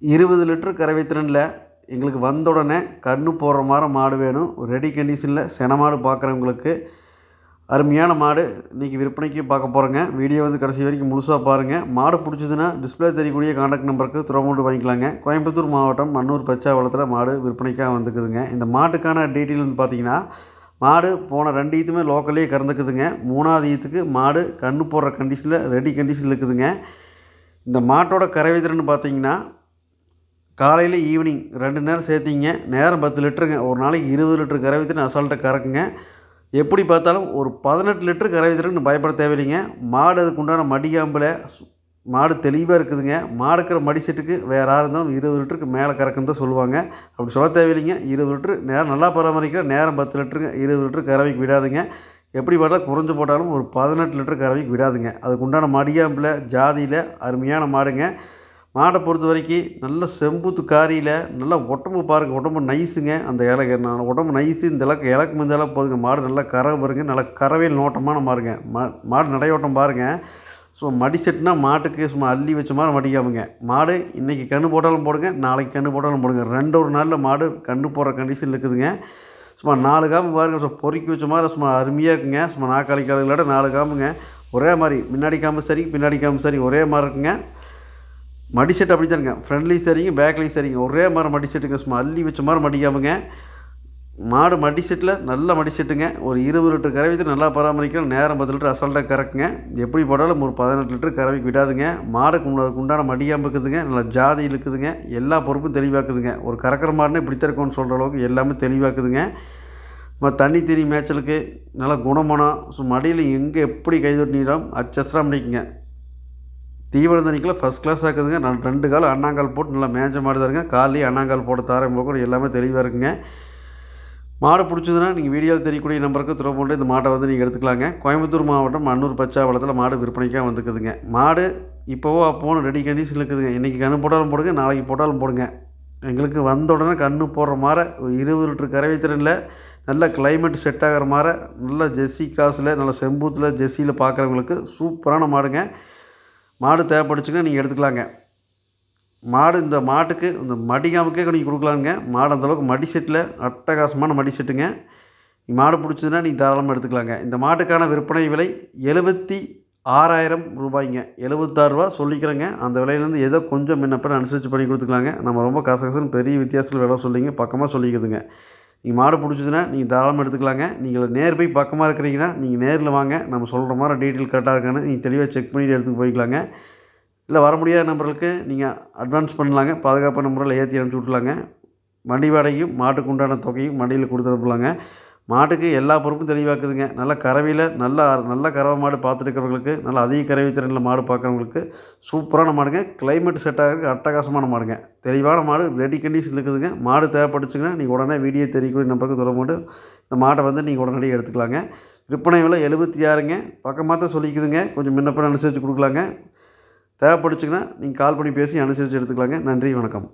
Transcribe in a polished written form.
20 litre கறவை திறனில் எங்களுக்கு வந்த உடனே கன்று போடுற மாதிரி மாடு வேணும். ரெடி கண்டிஷனில் சென மாடு பார்க்குறவங்களுக்கு அருமையான மாடு இன்றைக்கி விற்பனைக்கு பார்க்க போகிறோங்க. வீடியோ கடைசி வரைக்கும் முழுசாக பாருங்கள். மாடு பிடிச்சதுன்னா டிஸ்பிளே தெரியக்கூடிய கான்டாக்ட் நம்பருக்கு தொடர்பு வாங்கிக்கலாங்க. கோயம்புத்தூர் மாவட்டம் மன்னூர் பச்சாவளத்தில் மாடு விற்பனைக்காக வந்துக்குதுங்க. இந்த மாட்டுக்கான டீட்டெயில் பார்த்தீங்கன்னா, மாடு போன 2 ஈத்துமே லோக்கல்லே கறந்துக்குதுங்க. 3வது ஈத்துக்கு மாடு கன்று போடுற கண்டிஷனில் ரெடி கண்டிஷனில் இருக்குதுங்க. இந்த மாட்டோட கறவை திறன் பார்த்தீங்கன்னா, காலையில் ஈவினிங் 2 நேரம் சேர்த்திங்க நேரம் 10 லிட்டருங்க. ஒரு நாளைக்கு 20 லிட்டர் கறவை திறன் அசால்ட்டாக கறக்குங்க. எப்படி பார்த்தாலும் ஒரு 18 லிட்டர் கறவை திறன் பயப்பட தேவையில்லைங்க. மாடு அதுக்கு உண்டான மடிகாம்பில் மாடு தெளிவாக இருக்குதுங்க. மாடுக்கிற மடி செட்டுக்கு வேறு யாராக இருந்தாலும் 20 லிட்டருக்கு மேலே கறக்குன்னு தான் சொல்லுவாங்க. அப்படி சொல்ல தேவையில்லைங்க. 20 லிட்டரு நேரம் நல்லா பராமரிக்கிற நேரம் 10 லிட்டருங்க. 20 லிட்டர் கறவைக்கு விடாதுங்க. எப்படி பார்த்தாலும் குறைஞ்சு போட்டாலும் ஒரு 18 லிட்டர் கறவைக்கு விடாதுங்க. அதுக்கு உண்டான மடிகாம்பில் ஜாதியில் அருமையான மாடுங்க. மாடை பொறுத்த வரைக்கும் நல்ல செம்பூத்து காரியில் நல்லா உடம்பு பாருங்கள், உடம்பு நைஸுங்க. அந்த உடம்பு நைஸு இந்த இலக்கு முடிஞ்சாலும் போதுங்க. மாடு நல்லா கறவை பாருங்க, நல்லா கறவையில் நோட்டமான மாடுங்க. மாடு நடையோட்டம் பாருங்கள். ஸோ மடி செட்டுனா மாட்டுக்கு சும்மா அள்ளி வச்ச மாதிரி மடிக்காமுங்க. மாடு இன்றைக்கி கன்று போட்டாலும் போடுங்க, நாளைக்கு கன்று போட்டாலும் போடுங்க. 2 நாளில் மாடு கன்று போடுற கண்டிஷனில் இருக்குதுங்க. சும்மா 4 காம்பு பாருங்கள், சும்மா பொறுக்கி வச்ச மாதிரி சும்மா அருமையாக இருக்குங்க. சும்மா நாக்காளி காலைகளோட 4 காம்புங்க. ஒரே மாதிரி முன்னாடி காம்பு சரி, பின்னாடி காம்பு சரி ஒரே மாதிரி இருக்குங்க. மடி செட் அப்படி தானுங்க. ஃப்ரண்ட்லேயும் சரிங்க, பேக்லேயும் சரிங்க. ஒரே மாதிரி மடி செட்டுங்க. சும்மா அள்ளி வச்ச மாதிரி மடிக்காமுங்க. மாடு மடி செட்டில் நல்ல மடி செட்டுங்க. ஒரு 20 லிட்டர் கறவை நல்லா பராமரிக்கணும். நேரம் 10 லிட்டர் அசால்ட்டாக கறக்குங்க. எப்படி போட்டாலும் ஒரு 18 லிட்டர் கறவைக்கு விடாதுங்க. மாடுக்கு உண்டான மடியாம்பு இருக்குதுங்க. நல்லா ஜாதி இருக்குதுங்க. எல்லா பொறுப்பும் தெளிவாக்குதுங்க. ஒரு கறக்கிற மாடுன்னு இப்படித்தான் இருக்கும்னு சொல்கிற அளவுக்கு எல்லாமே தெளிவாக்குதுங்க. தண்ணி தீனி மேய்ச்சலுக்கு நல்லா குணமானம். ஸோ மடியில் எங்கே எப்படி கைதொட்டினாலும் அச்சஸ்ராக முடிக்குங்க. தீவன தண்ணிக்கெல்லாம் ஃபஸ்ட் கிளாஸ் ஆக்குதுங்க. நான் 2 கால் அண்ணாங்கால் போட்டு நல்லா மேய்ஞ்ச மாடு தாருங்க. காலையும் அண்ணாங்கால் போட தாரம் போக எல்லாமே தெளிவாக இருக்குங்க. மாடு பிடிச்சதுன்னா நீங்கள் வீடியோவில் தெரியக்கூடிய நம்பருக்கு தொடர்பு கொண்டு இந்த மாட்டை நீங்கள் எடுத்துக்கலாங்க. கோயம்புத்தூர் மாவட்டம் மன்னூர் பச்சாவளத்தில் மாடு விற்பனைக்காக வந்துக்குதுங்க. மாடு இப்போவோ அப்போன்னு ரெடி கண்டிஷனில் இருக்குதுங்க. இன்றைக்கி கன்று போட்டாலும் போடுங்க, நாளைக்கு போட்டாலும் போடுங்க. எங்களுக்கு வந்த உடனே கன்று போடுற மாதிரி 20 லிட்டர் கறவை திறனில் நல்ல கிளைமேட் செட் ஆகிற மாதிரி நல்ல ஜெர்சி கிராஸில் நல்ல செம்பூத்தில் ஜெர்சியில் பார்க்குறவங்களுக்கு சூப்பரான மாடுங்க. மாடு தேவைப்படுச்சுங்க, நீங்கள் எடுத்துக்கலாங்க. மாடு இந்த மாட்டுக்கு இந்த மடிகாமுக்கே நீங்கள் கொடுக்கலாங்க. மாடு அந்தளவுக்கு மடி செட்டில் அட்டகாசமான மடி செட்டுங்க. மாடு பிடிச்சதுன்னா நீங்கள் தாராளமாக எடுத்துக்கலாங்க. இந்த மாட்டுக்கான விற்பனை விலை 76,000 ரூபாய்ங்க. 76 ரூபா சொல்லிக்கிறேங்க. அந்த விலையிலேருந்து ஏதோ கொஞ்சம் முன்னப்பின்ன அனுசரித்து பண்ணி கொடுத்துக்கலாங்க. நம்ம ரொம்ப கசகசன்னு பெரிய வித்தியாசத்தில் விலை சொல்லிங்க பக்கமாக சொல்லிக்குதுங்க. நீங்கள் மாடு பிடிச்சதுன்னா நீங்கள் தாராளமாக எடுத்துக்கலாங்க. நீங்கள் நேர் போய் பக்கமாக இருக்கிறீங்கன்னா நீங்கள் நேரில் வாங்க. நம்ம சொல்கிற மாதிரி டீட்டெயில் கரெக்டாக இருக்கான்னு நீங்கள் தெளிவாக செக் பண்ணிவிட்டு எடுத்துகிட்டு போய்க்கலாங்க. இல்லை வர முடியாத நம்பர்களுக்கு நீங்கள் அட்வான்ஸ் பண்ணலாங்க. பாதுகாப்பான முறையில் ஏற்றி அனுப்பிச்சி விட்லாங்க. வண்டி வாடகையும் மாட்டுக்கு உண்டான தொகையும் வண்டியில் கொடுத்து அனுப்பலாங்க. மாட்டுக்கு எல்லா பொறுப்பும் தெளிவாக்குதுங்க. நல்ல கறவையில் நல்ல கறவை மாடு பார்த்துருக்கிறவங்களுக்கு, நல்ல அதிக கறவை திறனில் மாடு பார்க்குறவங்களுக்கு சூப்பரான மாடுங்க. கிளைமேட் செட் ஆகிறதுக்கு அட்டகாசமான மாடுங்க. தெளிவான மாடு ரெடி கண்டிஷன் இருக்குதுங்க. மாடு தேவைப்படுச்சுங்கன்னா நீங்கள் உடனே வீடியோ தெரியக்கூடிய நம்பருக்கு தொடர்பு கொண்டு இந்த மாட்டை நீங்கள் உடனடியாக எடுத்துக்கலாங்க. விற்பனை விலை 76ங்க. பக்கமாக தான் சொல்லிக்குதுங்க. கொஞ்சம் முன்னப்பின்ன அனுசரித்து கொடுக்கலாங்க. தேவைப்படுச்சுங்கன்னா நீங்கள் கால் பண்ணி பேசி அனுசரித்து எடுத்துக்கலாங்க. நன்றி, வணக்கம்.